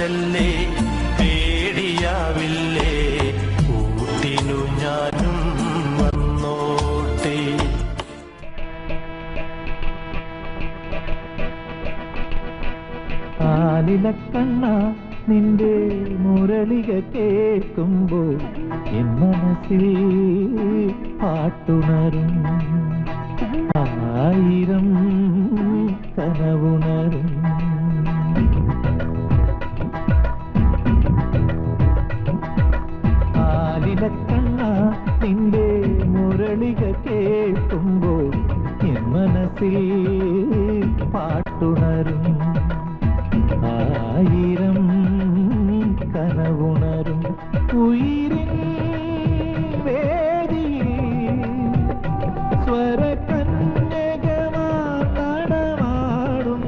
വാച്ചല്ലേ പേടിയാവില്ലേ കൂട്ടിനു ഞാനും വന്നോട്ടെ. ആലിലക്കണ്ണ നിന്റെ മുരളിക കേൾക്കുമ്പോൾ എൻ മനസ്സിൽ പാട്ടുണരും, ആയിരം കനവുണരും. ആലിലക്കണ്ണ നിന്റെ മുരളിക കേൾക്കുമ്പോൾ എൻ മനസ്സിൽ പാട്ടുണരും, ആയിരം കനവുണരും. ഉയിരിൻ വേദിയിൽ സ്വരകന്യകമാർ നടമാടും.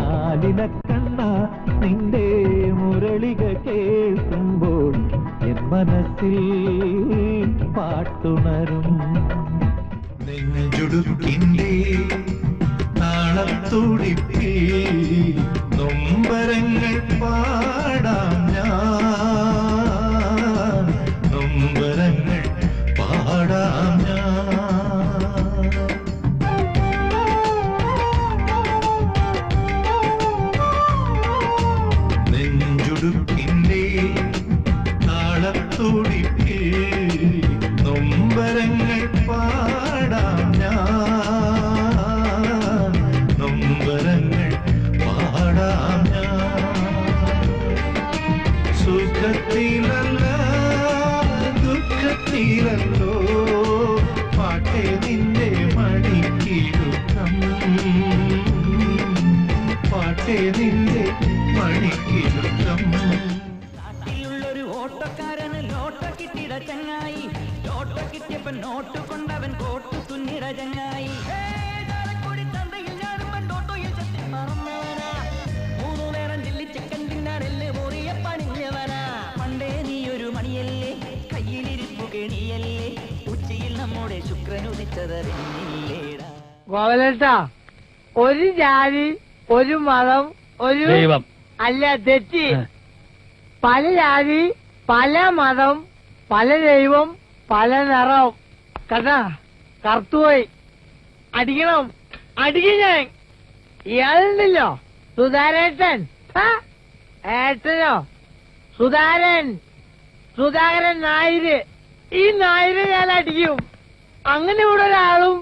ആലിലക്കണ്ണ നിന്റെ മുരളിക കേൾക്കുമ്പോൾ എൻ മനസ്സിൽ പാട്ടുണരും. നെഞ്ചുടുക്കിൻ്റെ താളത്തുടിപ്പിൽ നൊമ്പരങ്ങൾ പാടാം ഞാൻ, നൊമ്പരങ്ങൾ പാടാം ഞാൻ. നെഞ്ചുടുക്കിൻ്റെ താളത്തുടിപ്പിൽ നൊമ്പരങ്ങൾ പാടാം ഞാൻ, നൊമ്പരങ്ങൾ പാടാം ഞാൻ. സുഖത്തിലല്ല ദുഃഖത്തിലല്ലോ പാട്ടേ നിന്റെ മണിക്കിടുക്കം, പാട്ടേ നിന്റെ മണിക്കിടുക്കം. നാട്ടിലുള്ളൊരു ഓട്ടക്കാരന് ലോട്ട കിട്ടിട ചങ്ങായി, ലോട്ട കിട്ടിയപ്പൻ നോട്ട് കൊണ്ടവൻ കോട്ടു തുന്നിട ചങ്ങായി. ചന്തയിൽ ഞാനും ഓട്ടോയിൽ ചത്തി മറന്നവനാ, 3 നേരം ചില്ലിച്ചക്കൻ തിന്നാനെല്ല് പോറിയ പണിഞ്ഞവനാ. പണ്ടേ നീ ഒരു മണിയല്ലേ, കയ്യിലിരിപ്പു കെണിയല്ലേ, ഉച്ചയിൽ നമ്മുടെ ശുക്രനുദിച്ചതറിഞ്ഞില്ലേടാ. ഗോവലേട്ടാ, ഒരു ജാതി ഒരു മതം ഒരു ദൈവം അല്ല, തെറ്റി. പല ജാതി പല മതം പല ദൈവം പല നിറം. കണ്ടാ, കറുത്തുപോയി. അടിക്കണം, അടിക്കും ഞാൻ. ഇയാളുണ്ടല്ലോ സുധാരേട്ടൻ, ഏട്ടനോ സുധാരൻ, സുധാകരൻ നായര്. ഈ നായര് ഞാൻ അടിക്കും. അങ്ങനെ ഇവിടെ ഒരാളും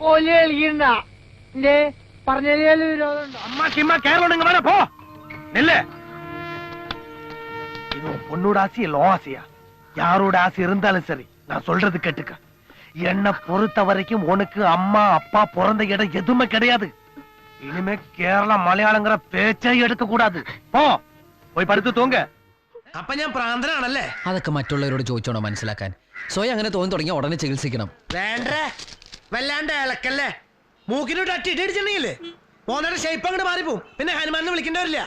കോലി കളിക്കണ്ട. എന്റെ പറഞ്ഞാലും വിരോധമുണ്ടോ? அம்மா கிம்மா கேரளம் வேணா போ நெல்ல. இது பொண்ணோட ஆசையா லோ ஆசையா? யாரோட ஆசை இருந்தாலும் சரி, நான் சொல்றது கேட்டுக்க. என்னை பொறுத்த வரைக்கும் உனக்கு அம்மா அப்பா பிறந்த இடம் எதுவுமே கிடையாது. இனிமே கேரளா மலையாளங்கிற பேச்சை எடுக்க கூடாது. போ, പോയി പടുത്ത് തൂങ്ക. അപ്പൊ ഞാൻ പ്രാന്തനാണല്ലേ? അതൊക്കെ മറ്റുള്ളവരോട് ചോദിച്ചോണോ മനസ്സിലാക്കാൻ? സ്വയം അങ്ങനെ തോന്നി തുടങ്ങിയ ഉടനെ ചികിത്സിക്കണം. വേണ്ടേ, വല്ലാണ്ട് ഇളക്കല്ലേ. മൂക്കിനോട്ട് അട്ടി ഇടിച്ചിട്ടുണ്ടെങ്കിലേ മോന്നയുടെ ഷേപ്പ് അങ്ങോട്ട് മാറിപ്പോവും. പിന്നെ ഹനുമാനെ വിളിക്കേണ്ടവരില്ല.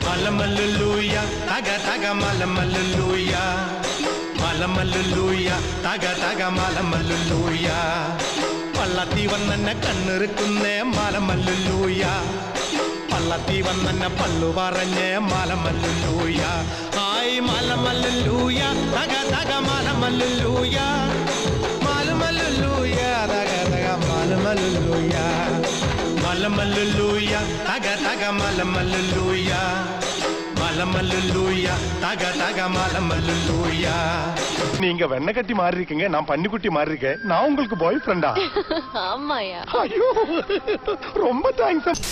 മലമല്ലുലൂയ തക തക മലമല്ലുലൂയ, മലമല്ലുലൂയ തക തക മലമല്ലുലൂയ. പള്ളത്തി വന്നെന്നെ കണ്ണിറുക്കുന്നേ മലമല്ലുലൂയ, പള്ളത്തി വന്നെന്നെ പള്ളു പറഞ്ഞേ മലമല്ലുലൂയ. ഹായ് മലമല്ലുലൂയ തക തക മലമല്ലുലൂയ, മലമല്ലുലൂയ തക തക മലമല്ലുലൂയ, മലമല്ലുലൂയ തക തക മലമല്ലുലൂയ, மலமல்லுலூயா தக தக மலமல்லுலூயா. நீங்க வெண்ண கட்டி மாறி இருக்கீங்க, நான் பன்னிக்குட்டி மாறி இருக்கேன். நான் உங்களுக்கு பாய் ஃப்ரெண்டா? ஆமாயா. ஐயோ, ரொம்ப താങ്ക്സ്.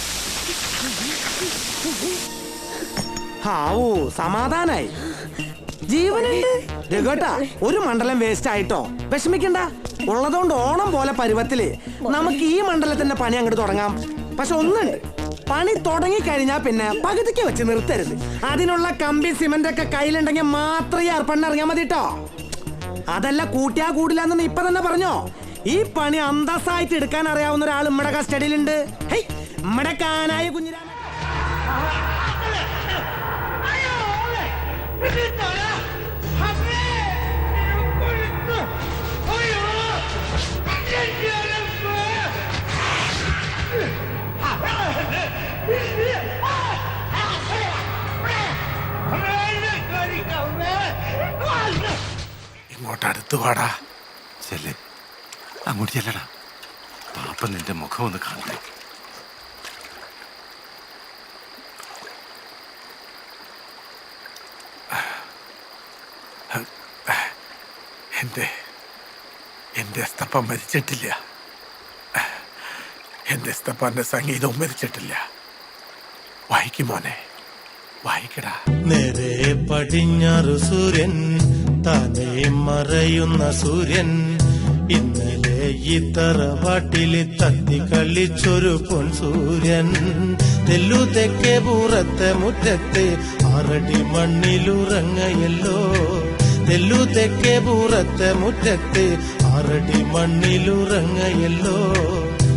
ഹാവൂ, സമാധാനായി. ജീവനുണ്ട് രഘുട്ടാ. ഒരു മണ്ഡലം വേസ്റ്റ് ആയിട്ടോ വിഷമിക്കണ്ട. ഉള്ളതുകൊണ്ട് ഓണം പോലെ പരുവത്തില് നമുക്ക് ഈ മണ്ഡലത്തിന്റെ പണി അങ്ങോട്ട് തുടങ്ങാം. പക്ഷെ ഒന്നുണ്ട്, പണി തുടങ്ങിക്കഴിഞ്ഞാ പിന്നെ പകുതിക്ക് വെച്ച് നിർത്തരുത്. അതിനുള്ള കമ്പി സിമന്റ് ഒക്കെ കയ്യിലുണ്ടെങ്കിൽ മാത്രമേ അർപ്പണ ഇറങ്ങിയാൽ മതി കേട്ടോ. അതല്ല കൂട്ടിയാ കൂടില്ലാന്ന് ഇപ്പൊ തന്നെ പറഞ്ഞോ. ഈ പണി അന്തസ്സായിട്ട് എടുക്കാൻ അറിയാവുന്ന ഒരാൾ നമ്മുടെ കസ്റ്റഡിയിലുണ്ട്. നമ്മുടെ കാനായ കുഞ്ഞിരാമ. ഇങ്ങോട്ട് അടുത്ത് വാടാ. ചെല്ലേ, അങ്ങോട്ട് ചെല്ലടാ. പാപ്പ നിന്റെ മുഖം ഒന്ന് കാണട്ടെ. എന്റെ എസ്തപ്പ മരിച്ചിട്ടില്ല. എന്റെ എസ്തപ്പാന്റെ സംഗീതവും മരിച്ചിട്ടില്ല. വായിക്കുമോനെ, വായിക്കടാ. നേരെ പടിഞ്ഞാറ് സൂര്യൻ, താനേ മറയുന്ന സൂര്യൻ. ഇന്നലെ ഈ തറവാട്ടില് തത്തി കളിച്ചൊരു പൊൻ സൂര്യൻ. തെല്ലു തെക്കേ പൂറത്തെ മുറ്റത്ത് 6 അടി മണ്ണിലുറങ്ങയല്ലോ. തെല്ലു തെക്കേ പൂറത്തെ മുറ്റത്ത് 6 അടി മണ്ണിലുറങ്ങയല്ലോ.